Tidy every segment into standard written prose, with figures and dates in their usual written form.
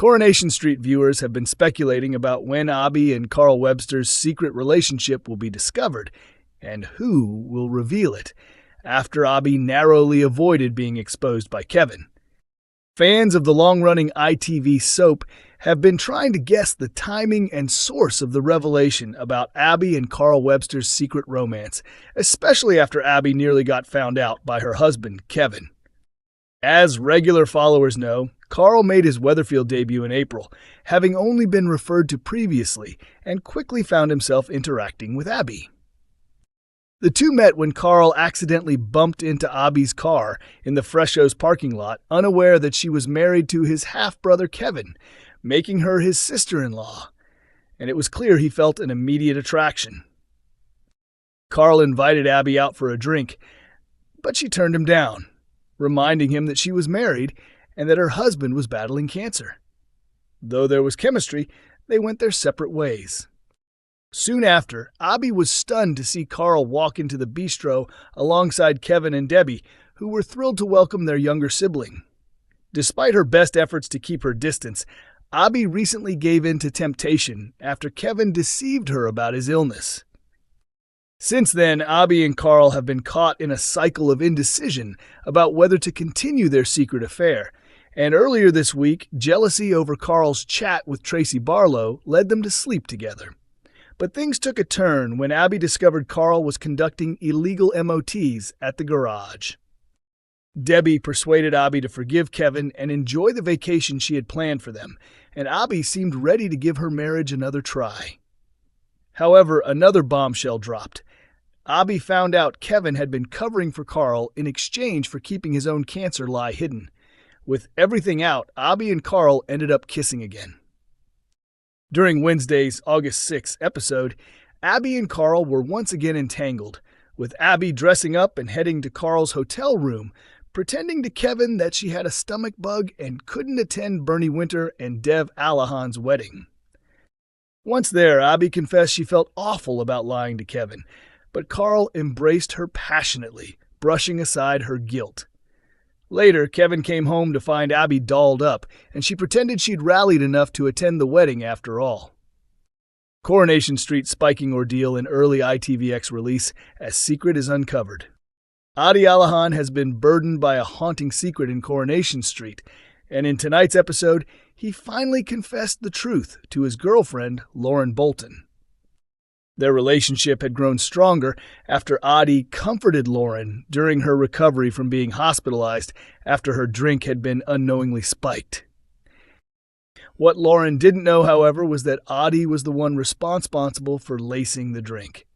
Coronation Street viewers have been speculating about when Abby and Carl Webster's secret relationship will be discovered, and who will reveal it, after Abby narrowly avoided being exposed by Kevin. Fans of the long-running ITV soap have been trying to guess the timing and source of the revelation about Abby and Carl Webster's secret romance, especially after Abby nearly got found out by her husband, Kevin. As regular followers know, Carl made his Weatherfield debut in April, having only been referred to previously, and quickly found himself interacting with Abby. The two met when Carl accidentally bumped into Abby's car in the Fresho's parking lot, unaware that she was married to his half-brother Kevin, making her his sister-in-law, and it was clear he felt an immediate attraction. Carl invited Abby out for a drink, but she turned him down, reminding him that she was married and that her husband was battling cancer. Though there was chemistry, they went their separate ways. Soon after, Abby was stunned to see Carl walk into the Bistro alongside Kevin and Debbie, who were thrilled to welcome their younger sibling. Despite her best efforts to keep her distance, Abby recently gave in to temptation after Kevin deceived her about his illness. Since then, Abby and Carl have been caught in a cycle of indecision about whether to continue their secret affair, and earlier this week, jealousy over Carl's chat with Tracy Barlow led them to sleep together. But things took a turn when Abby discovered Carl was conducting illegal MOTs at the garage. Debbie persuaded Abby to forgive Kevin and enjoy the vacation she had planned for them, and Abby seemed ready to give her marriage another try. However, another bombshell dropped. Abby found out Kevin had been covering for Carl in exchange for keeping his own cancer lie hidden. With everything out, Abby and Carl ended up kissing again. During Wednesday's August 6th episode, Abby and Carl were once again entangled, with Abby dressing up and heading to Carl's hotel room, pretending to Kevin that she had a stomach bug and couldn't attend Bernie Winter and Dev Alahan's wedding. Once there, Abby confessed she felt awful about lying to Kevin, but Carl embraced her passionately, brushing aside her guilt. Later, Kevin came home to find Abby dolled up, and she pretended she'd rallied enough to attend the wedding after all. Coronation Street spiking ordeal in early ITVX release as secret is uncovered. Adi Alahan has been burdened by a haunting secret in Coronation Street, and in tonight's episode, he finally confessed the truth to his girlfriend, Lauren Bolton. Their relationship had grown stronger after Adi comforted Lauren during her recovery from being hospitalized after her drink had been unknowingly spiked. What Lauren didn't know, however, was that Adi was the one responsible for lacing the drink.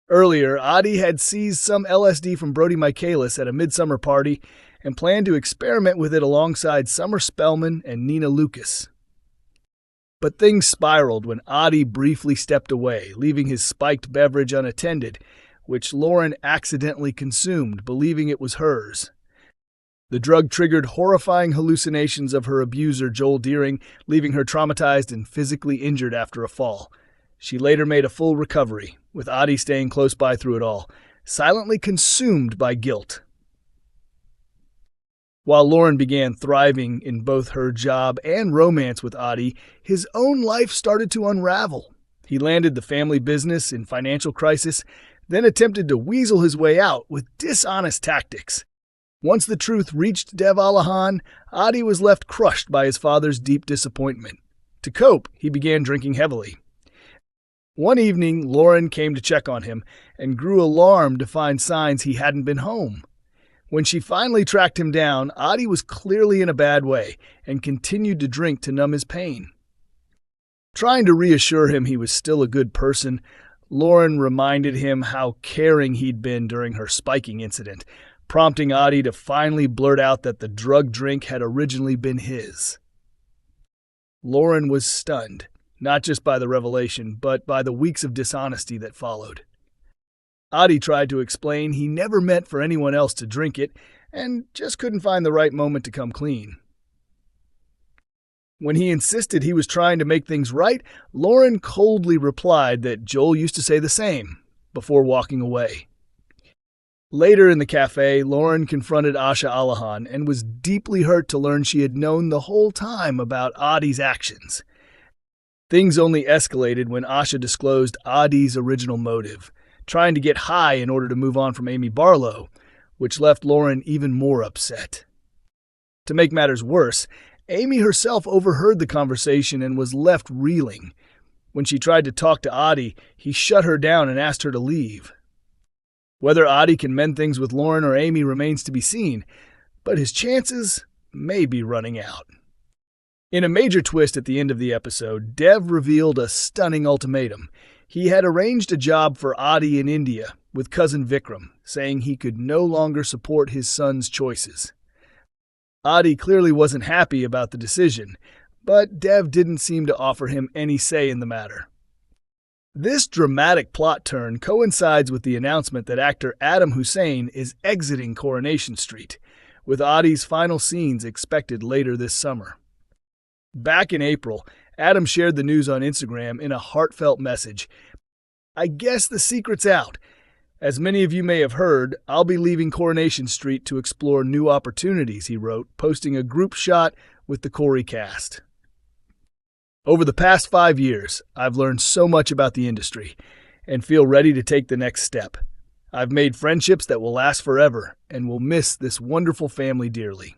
Earlier, Adi had seized some LSD from Brody Michaelis at a midsummer party and planned to experiment with it alongside Summer Spellman and Nina Lucas. But things spiraled when Adi briefly stepped away, leaving his spiked beverage unattended, which Lauren accidentally consumed, believing it was hers. The drug triggered horrifying hallucinations of her abuser, Joel Deering, leaving her traumatized and physically injured after a fall. She later made a full recovery, with Adi staying close by through it all, silently consumed by guilt. While Lauren began thriving in both her job and romance with Adi, his own life started to unravel. He landed the family business in financial crisis, then attempted to weasel his way out with dishonest tactics. Once the truth reached Dev Alahan, Adi was left crushed by his father's deep disappointment. To cope, he began drinking heavily. One evening, Lauren came to check on him and grew alarmed to find signs he hadn't been home. When she finally tracked him down, Adi was clearly in a bad way and continued to drink to numb his pain. Trying to reassure him he was still a good person, Lauren reminded him how caring he'd been during her spiking incident, prompting Adi to finally blurt out that the drug drink had originally been his. Lauren was stunned, not just by the revelation, but by the weeks of dishonesty that followed. Adi tried to explain he never meant for anyone else to drink it and just couldn't find the right moment to come clean. When he insisted he was trying to make things right, Lauren coldly replied that Joel used to say the same, before walking away. Later in the cafe, Lauren confronted Asha Alahan and was deeply hurt to learn she had known the whole time about Adi's actions. Things only escalated when Asha disclosed Adi's original motive, trying to get high in order to move on from Amy Barlow, which left Lauren even more upset. To make matters worse, Amy herself overheard the conversation and was left reeling. When she tried to talk to Adi, he shut her down and asked her to leave. Whether Adi can mend things with Lauren or Amy remains to be seen, but his chances may be running out. In a major twist at the end of the episode, Dev revealed a stunning ultimatum. He had arranged a job for Adi in India with cousin Vikram, saying he could no longer support his son's choices. Adi clearly wasn't happy about the decision, but Dev didn't seem to offer him any say in the matter. This dramatic plot turn coincides with the announcement that actor Adam Hussein is exiting Coronation Street, with Adi's final scenes expected later this summer. Back in April, Adam shared the news on Instagram in a heartfelt message. "I guess the secret's out. As many of you may have heard, I'll be leaving Coronation Street to explore new opportunities," he wrote, posting a group shot with the Corrie cast. "Over the past 5 years, I've learned so much about the industry and feel ready to take the next step. I've made friendships that will last forever and will miss this wonderful family dearly."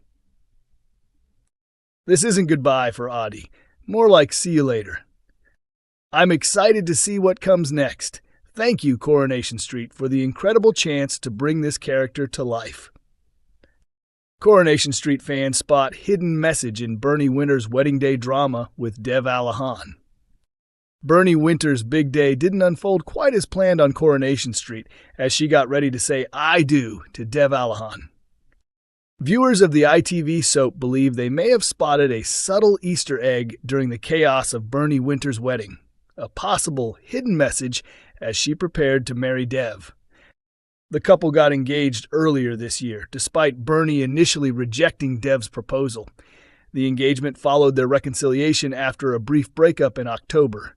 This isn't goodbye for Adi, more like see you later. "I'm excited to see what comes next. Thank you, Coronation Street, for the incredible chance to bring this character to life." Coronation Street fans spot hidden message in Bernie Winter's wedding day drama with Dev Alahan. Bernie Winter's big day didn't unfold quite as planned on Coronation Street as she got ready to say "I do" to Dev Alahan. Viewers of the ITV soap believe they may have spotted a subtle Easter egg during the chaos of Bernie Winter's wedding, a possible hidden message as she prepared to marry Dev. The couple got engaged earlier this year, despite Bernie initially rejecting Dev's proposal. The engagement followed their reconciliation after a brief breakup in October.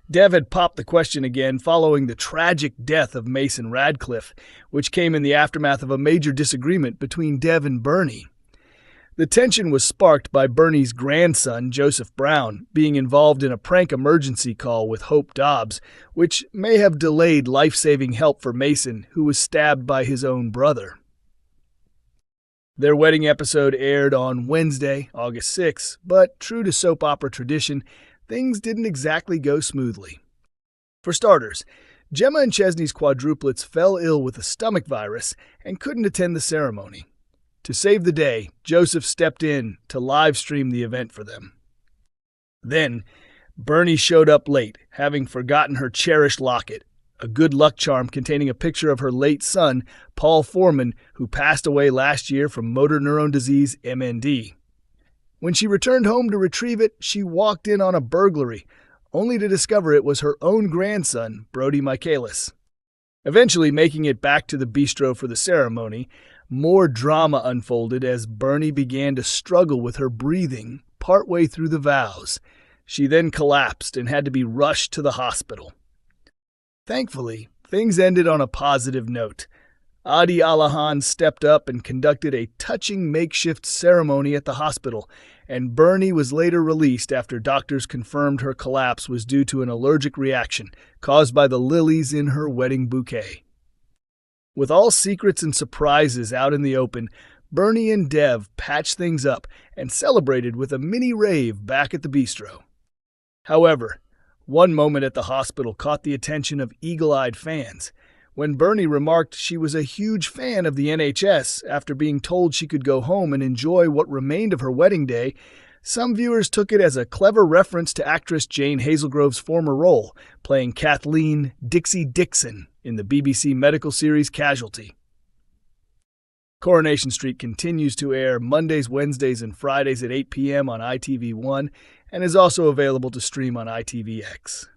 Dev had popped the question again following the tragic death of Mason Radcliffe, which came in the aftermath of a major disagreement between Dev and Bernie. The tension was sparked by Bernie's grandson, Joseph Brown, being involved in a prank emergency call with Hope Dobbs, which may have delayed life-saving help for Mason, who was stabbed by his own brother. Their wedding episode aired on Wednesday, August 6, but true to soap opera tradition, things didn't exactly go smoothly. For starters, Gemma and Chesney's quadruplets fell ill with a stomach virus and couldn't attend the ceremony. To save the day, Joseph stepped in to live stream the event for them. Then, Bernie showed up late, having forgotten her cherished locket, a good luck charm containing a picture of her late son, Paul Foreman, who passed away last year from motor neuron disease, MND. When she returned home to retrieve it, she walked in on a burglary, only to discover it was her own grandson, Brody Michaelis. Eventually making it back to the Bistro for the ceremony, more drama unfolded as Bernie began to struggle with her breathing partway through the vows. She then collapsed and had to be rushed to the hospital. Thankfully, things ended on a positive note. Adi Alahan stepped up and conducted a touching makeshift ceremony at the hospital, and Bernie was later released after doctors confirmed her collapse was due to an allergic reaction caused by the lilies in her wedding bouquet. With all secrets and surprises out in the open, Bernie and Dev patched things up and celebrated with a mini rave back at the Bistro. However, one moment at the hospital caught the attention of eagle-eyed fans. When Bernie remarked she was a huge fan of the NHS after being told she could go home and enjoy what remained of her wedding day, some viewers took it as a clever reference to actress Jane Hazelgrove's former role, playing Kathleen Dixie Dixon in the BBC medical series Casualty. Coronation Street continues to air Mondays, Wednesdays, and Fridays at 8 p.m. on ITV1 and is also available to stream on ITVX.